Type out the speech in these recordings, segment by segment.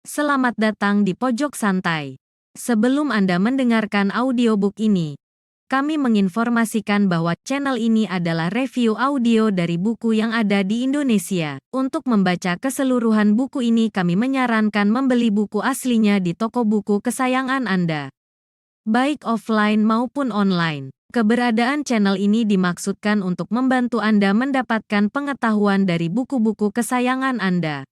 Selamat datang di Pojok Santai. Sebelum Anda mendengarkan audiobook ini, kami menginformasikan bahwa channel ini adalah review audio dari buku yang ada di Indonesia. Untuk membaca keseluruhan buku ini, kami menyarankan membeli buku aslinya di toko buku kesayangan Anda, baik offline maupun online. Keberadaan channel ini dimaksudkan untuk membantu Anda mendapatkan pengetahuan dari buku-buku kesayangan Anda.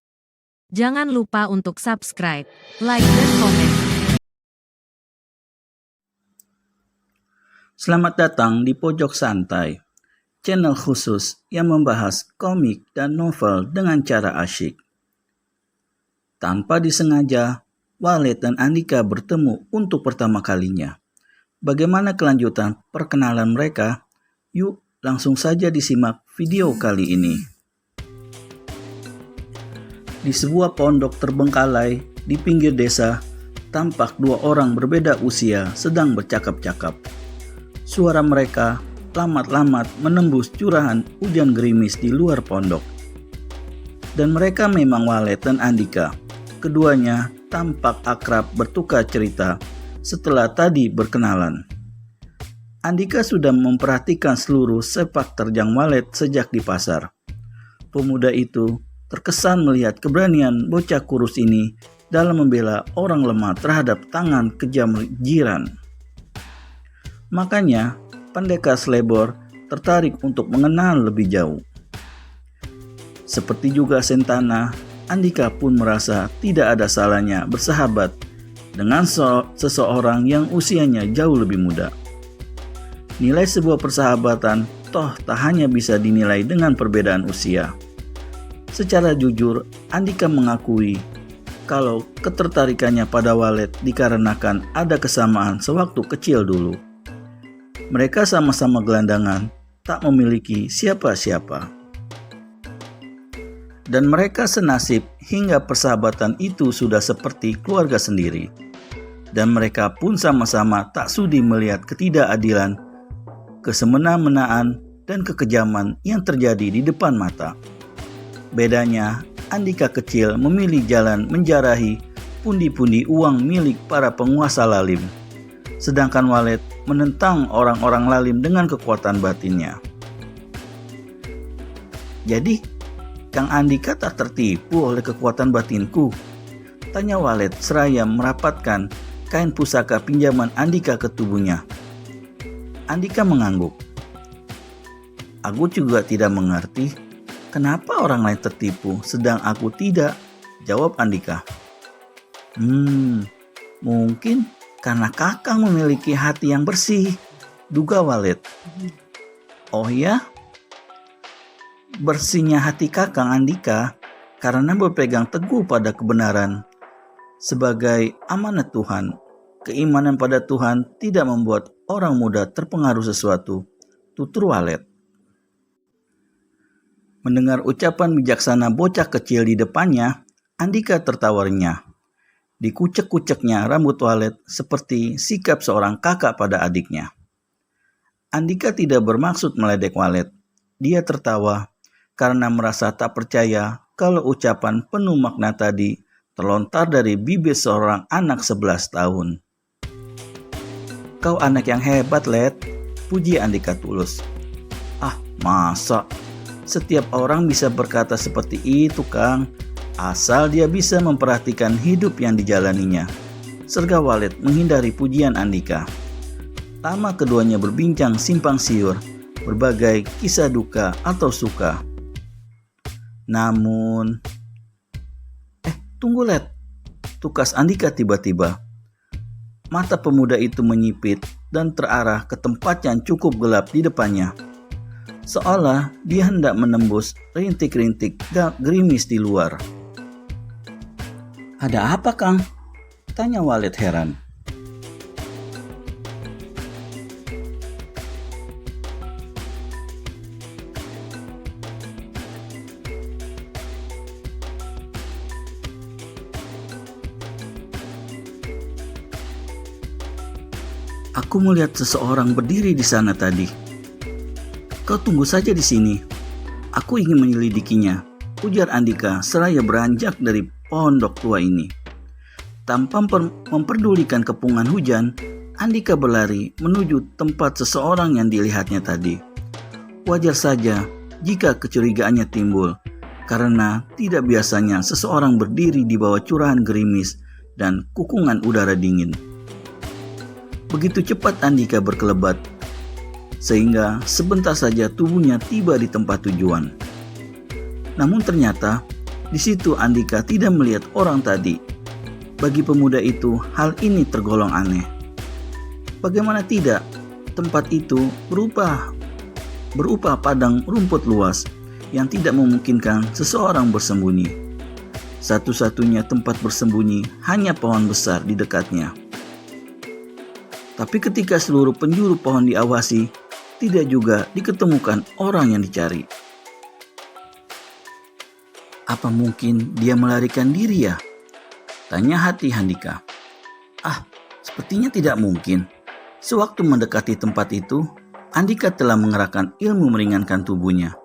Jangan lupa untuk subscribe, like, dan komen. Selamat datang di Pojok Santai, channel khusus yang membahas komik dan novel dengan cara asyik. Tanpa disengaja, Walet dan Andika bertemu untuk pertama kalinya. Bagaimana kelanjutan perkenalan mereka? Yuk, langsung saja disimak video kali ini. Di sebuah pondok terbengkalai di pinggir desa, tampak dua orang berbeda usia sedang bercakap-cakap. Suara mereka lamat-lamat menembus curahan hujan gerimis di luar pondok. Dan mereka memang Walet dan Andika. Keduanya tampak akrab bertukar cerita setelah tadi berkenalan. Andika sudah memperhatikan seluruh sepak terjang Walet sejak di pasar. Pemuda itu terkesan melihat keberanian bocah kurus ini dalam membela orang lemah terhadap tangan kejam jiran. Makanya, pendekar Slebor tertarik untuk mengenal lebih jauh. Seperti juga Sentana, Andika pun merasa tidak ada salahnya bersahabat dengan seseorang yang usianya jauh lebih muda. Nilai sebuah persahabatan toh tak hanya bisa dinilai dengan perbedaan usia. Secara jujur, Andika mengakui kalau ketertarikannya pada Walet dikarenakan ada kesamaan sewaktu kecil dulu. Mereka sama-sama gelandangan, tak memiliki siapa-siapa. Dan mereka senasib hingga persahabatan itu sudah seperti keluarga sendiri. Dan mereka pun sama-sama tak sudi melihat ketidakadilan, kesemena-menaan, dan kekejaman yang terjadi di depan mata. Bedanya, Andika kecil memilih jalan menjarahi pundi-pundi uang milik para penguasa lalim, sedangkan Walet menentang orang-orang lalim dengan kekuatan batinnya. Jadi, Kang Andika tak tertipu oleh kekuatan batinku? Tanya Walet seraya merapatkan kain pusaka pinjaman Andika ke tubuhnya. Andika mengangguk. Aku juga tidak mengerti. Kenapa orang lain tertipu sedang aku tidak? Jawab Andika. Mungkin karena Kakang memiliki hati yang bersih, duga Walet. Oh ya? Bersihnya hati Kakang Andika karena berpegang teguh pada kebenaran. Sebagai amanat Tuhan, keimanan pada Tuhan tidak membuat orang muda terpengaruh sesuatu, tutur Walet. Mendengar ucapan bijaksana bocah kecil di depannya, Andika tertawa renyah. Dikucek-kuceknya rambut Walet seperti sikap seorang kakak pada adiknya. Andika tidak bermaksud meledek Walet. Dia tertawa karena merasa tak percaya kalau ucapan penuh makna tadi terlontar dari bibir seorang anak 11 tahun. Kau anak yang hebat, Let, puji Andika tulus. Ah, masa? Setiap orang bisa berkata seperti itu, Kang, asal dia bisa memperhatikan hidup yang dijalaninya. Serga Walet menghindari pujian Andika. Lama keduanya berbincang simpang siur, berbagai kisah duka atau suka. Namun, tunggu Let, tukas Andika tiba-tiba. Mata pemuda itu menyipit dan terarah ke tempat yang cukup gelap di depannya. Seolah dia hendak menembus rintik-rintik gerimis di luar. Ada apa, Kang? Tanya Walet heran. Aku melihat seseorang berdiri di sana tadi. Kau tunggu saja di sini. Aku ingin menyelidikinya, ujar Andika seraya beranjak dari pondok tua ini. Tanpa memperdulikan kepungan hujan, Andika berlari menuju tempat seseorang yang dilihatnya tadi. Wajar saja jika kecurigaannya timbul, karena tidak biasanya seseorang berdiri di bawah curahan gerimis dan kukungan udara dingin. Begitu cepat Andika berkelebat, sehingga sebentar saja tubuhnya tiba di tempat tujuan. Namun ternyata, di situ Andika tidak melihat orang tadi. Bagi pemuda itu, hal ini tergolong aneh. Bagaimana tidak, tempat itu berupa padang rumput luas yang tidak memungkinkan seseorang bersembunyi. Satu-satunya tempat bersembunyi hanya pohon besar di dekatnya. Tapi ketika seluruh penjuru pohon diawasi, tidak juga diketemukan orang yang dicari. Apa mungkin dia melarikan diri ya? Tanya hati Andika. Sepertinya tidak mungkin. Sewaktu mendekati tempat itu, Andika telah mengerahkan ilmu meringankan tubuhnya.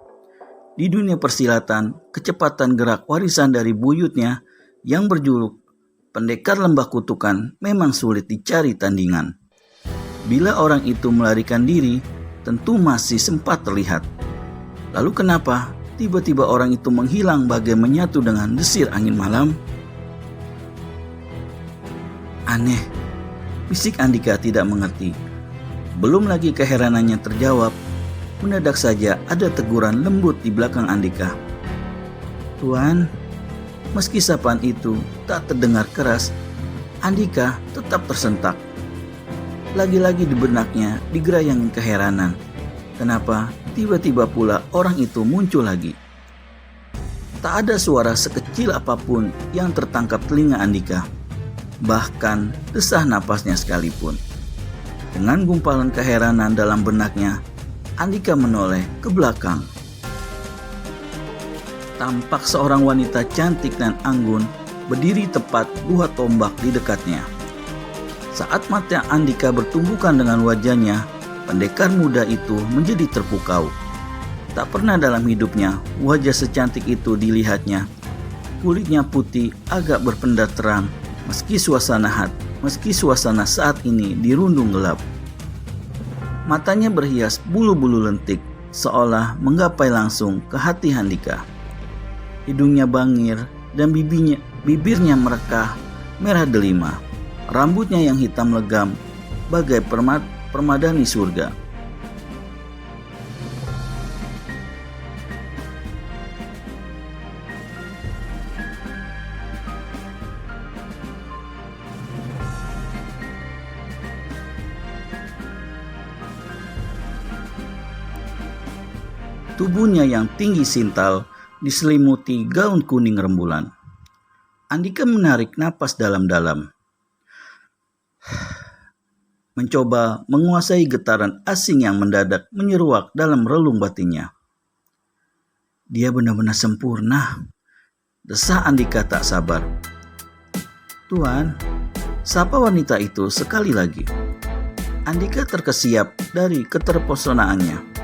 Di dunia persilatan, kecepatan gerak warisan dari buyutnya yang berjuluk Pendekar Lembah Kutukan memang sulit dicari tandingan. Bila orang itu melarikan diri, tentu masih sempat terlihat. Lalu kenapa tiba-tiba orang itu menghilang bagai menyatu dengan desir angin malam? Aneh, bisik Andika tidak mengerti. Belum lagi keheranannya terjawab, mendadak saja ada teguran lembut di belakang Andika. Tuan, meski sapaan itu tak terdengar keras, Andika tetap tersentak. Lagi-lagi di benaknya digerayangi keheranan. Kenapa tiba-tiba pula orang itu muncul lagi? Tak ada suara sekecil apapun yang tertangkap telinga Andika. Bahkan desah napasnya sekalipun. Dengan gumpalan keheranan dalam benaknya, Andika menoleh ke belakang. Tampak seorang wanita cantik dan anggun berdiri tepat 2 tombak di dekatnya. Saat mata Andika bertumbukan dengan wajahnya, pendekar muda itu menjadi terpukau. Tak pernah dalam hidupnya wajah secantik itu dilihatnya. Kulitnya putih agak berpendar terang, meski suasana saat ini dirundung gelap. Matanya berhias bulu-bulu lentik, seolah menggapai langsung ke hati Andika. Hidungnya bangir dan bibirnya merekah merah delima. Rambutnya yang hitam legam bagai permadani surga. Tubuhnya yang tinggi sintal diselimuti gaun kuning rembulan. Andika menarik napas dalam-dalam. Mencoba menguasai getaran asing yang mendadak menyeruak dalam relung batinnya. Dia benar-benar sempurna, desah Andika tak sabar. Tuan, sapa wanita itu sekali lagi. Andika terkesiap dari keterpesonaannya.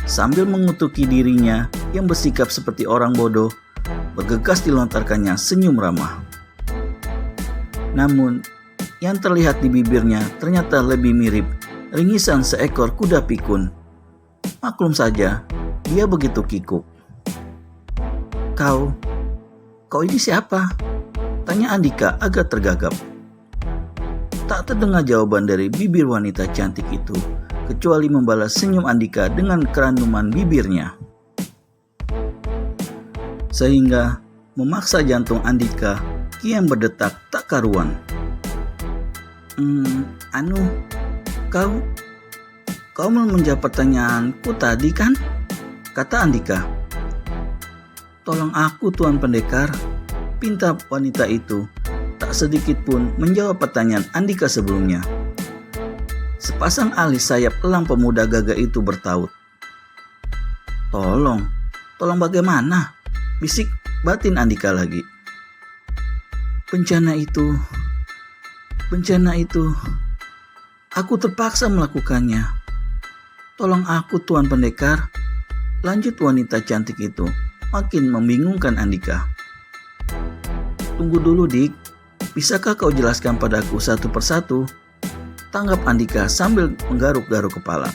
Sambil mengutuki dirinya yang bersikap seperti orang bodoh, bergegas dilontarkannya senyum ramah. Namun, yang terlihat di bibirnya ternyata lebih mirip ringisan seekor kuda pikun. Maklum saja, dia begitu kikuk. Kau ini siapa? Tanya Andika agak tergagap. Tak terdengar jawaban dari bibir wanita cantik itu, kecuali membalas senyum Andika dengan keranduman bibirnya. Sehingga memaksa jantung Andika kian berdetak tak karuan. Kau mau menjawab pertanyaanku tadi kan? Kata Andika. Tolong aku Tuan Pendekar, pinta wanita itu. Tak sedikit pun menjawab pertanyaan Andika sebelumnya. Sepasang alis sayap elang pemuda gagah itu bertaut. Tolong bagaimana? Bisik batin Andika lagi. Bencana itu, aku terpaksa melakukannya. Tolong aku Tuan Pendekar, lanjut wanita cantik itu, makin membingungkan Andika. Tunggu dulu Dik, bisakah kau jelaskan padaku satu persatu? Tanggap Andika sambil menggaruk-garuk kepala.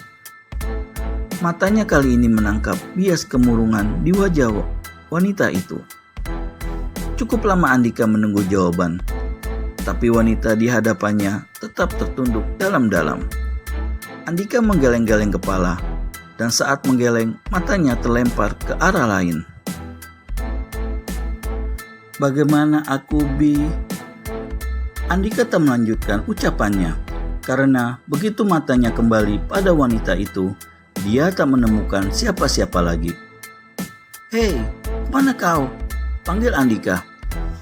Matanya kali ini menangkap bias kemurungan di wajah wanita itu. Cukup lama Andika menunggu jawaban, tapi wanita di hadapannya tetap tertunduk dalam-dalam. Andika menggeleng-geleng kepala, dan saat menggeleng, matanya terlempar ke arah lain. Bagaimana aku Andika tak melanjutkan ucapannya, karena begitu matanya kembali pada wanita itu, dia tak menemukan siapa-siapa lagi. "Hei, mana kau?" panggil Andika.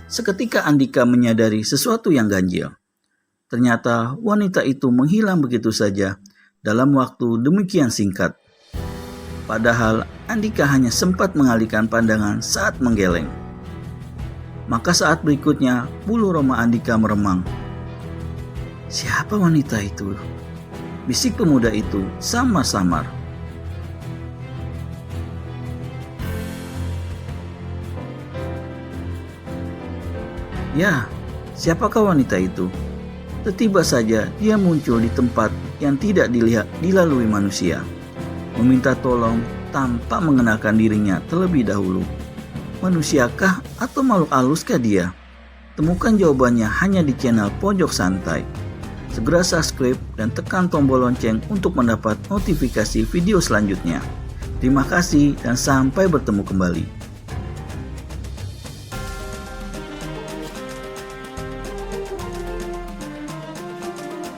Seketika Andika menyadari sesuatu yang ganjil. Ternyata wanita itu menghilang begitu saja dalam waktu demikian singkat. Padahal Andika hanya sempat mengalihkan pandangan saat menggeleng. Maka saat berikutnya, bulu roma Andika meremang. "Siapa wanita itu?" bisik pemuda itu samar-samar. "Ya, siapakah wanita itu?" Tiba saja dia muncul di tempat yang tidak dilalui manusia, meminta tolong tanpa mengenalkan dirinya terlebih dahulu. Manusiakah atau makhluk haluskah dia? Temukan jawabannya hanya di channel Pojok Santai. Segera subscribe dan tekan tombol lonceng untuk mendapat notifikasi video selanjutnya. Terima kasih dan sampai bertemu kembali.